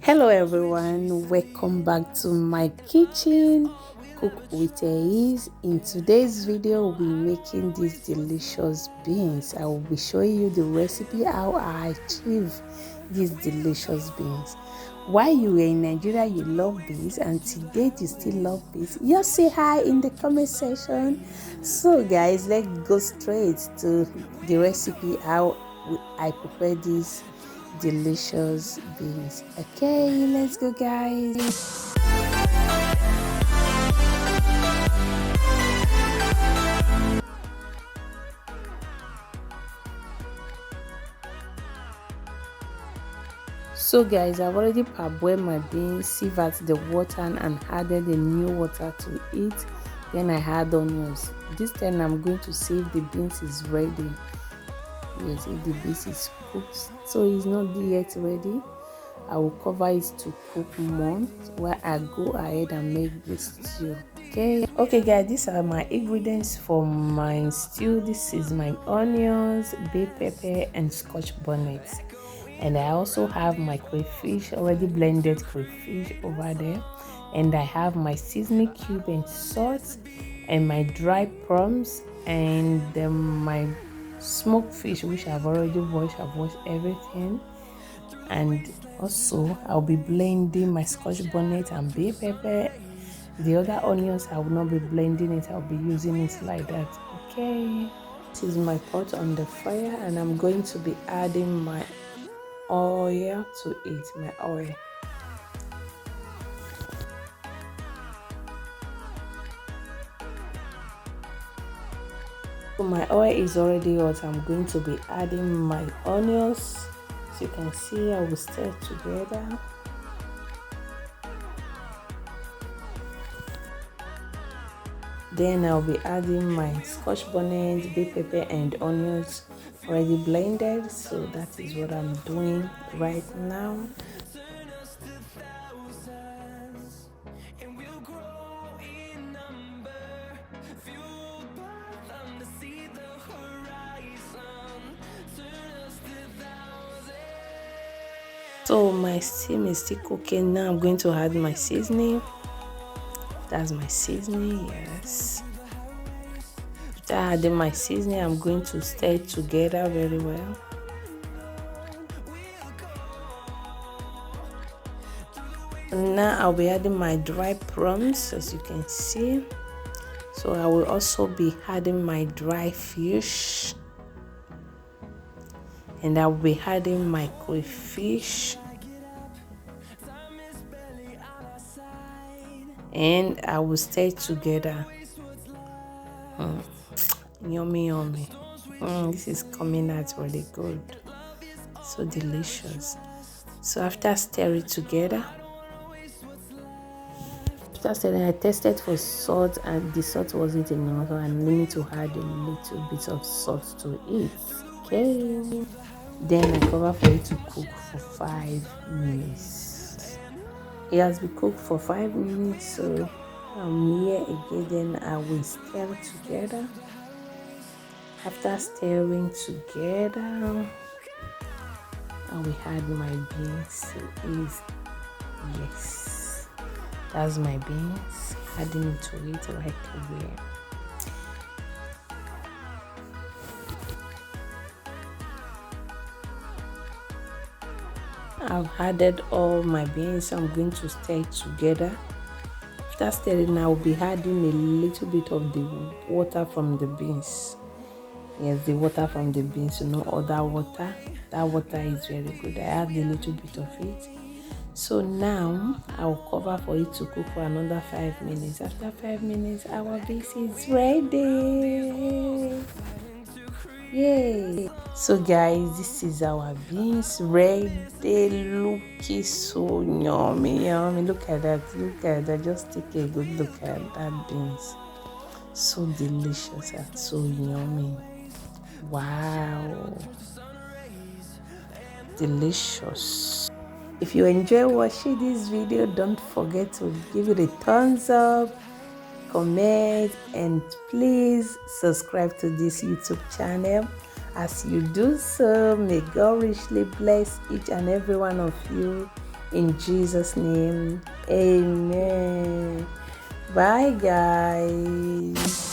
Hello everyone, welcome back to my kitchen. Cook with ease. In today's video we'll be making these delicious beans. I will be showing you the recipe how I achieve these delicious beans. While you were in Nigeria you love beans and today you still love beans, just say hi in the comment section. So guys, let's go straight to the recipe how I prepare these delicious beans. Okay, let's go guys. So guys, I've already parboiled my beans, sieve out the water and added the new water to it. Then I add onions. This time I'm going to see if the beans is ready. Yes, if the beans is cooked. So it's not yet ready, I will cover it to cook more while I go ahead and make this stew. Okay guys, these are my ingredients for my stew. This is my onions, bay pepper and scotch bonnet, and I also have my crayfish, already blended crayfish over there, and I have my seasoning cube and salt and my dry prawns and my smoked fish which I've already washed. I've washed everything. And also I'll be blending my scotch bonnet and bay pepper. The other onions I will not be blending it, I'll be using it like that. Okay, this is my pot on the fire and I'm going to be adding my oil to it. My oil. So my oil is already hot. I'm going to be adding my onions. As you can see, I will stir together. Then I'll be adding my scotch bonnet, bay pepper and onions already blended. So that is what I'm doing right now. So my steam is still cooking. Now I'm going to add my seasoning. That's my seasoning, yes. After adding my seasoning, I'm going to stir it together very well. Now I'll be adding my dry prawns, as you can see. So I will also be adding my dry fish. And I'll be adding my crayfish. And I will stir it together. Yummy yummy. This is coming out really good, so delicious. So after stir it together, I tested for salt and the salt wasn't enough, so I'm going to add a little bit of salt to it. Okay, then I cover for it to cook for 5 minutes. It has been cooked for 5 minutes, so I'm here again. Then I will stir together. After stirring together, I will add my beans. Yes, that's my beans. Adding it to it right away. I've added all my beans. I'm going to stir it together. After stirring, I will be adding a little bit of the water from the beans. Yes, the water from the beans, no other water. That water is very good. I add a little bit of it. So now I'll cover for it to cook for another 5 minutes. After 5 minutes, our beans is ready. Yay! So guys, this is our beans ready. Looking so yummy. Look at that. Just take a good look at that beans. So delicious and so yummy. Wow, delicious. If you enjoy watching this video, don't forget to give it a thumbs up, comment, and please subscribe to this YouTube channel. As you do so, may God richly bless each and every one of you In Jesus' name, amen. Bye, guys.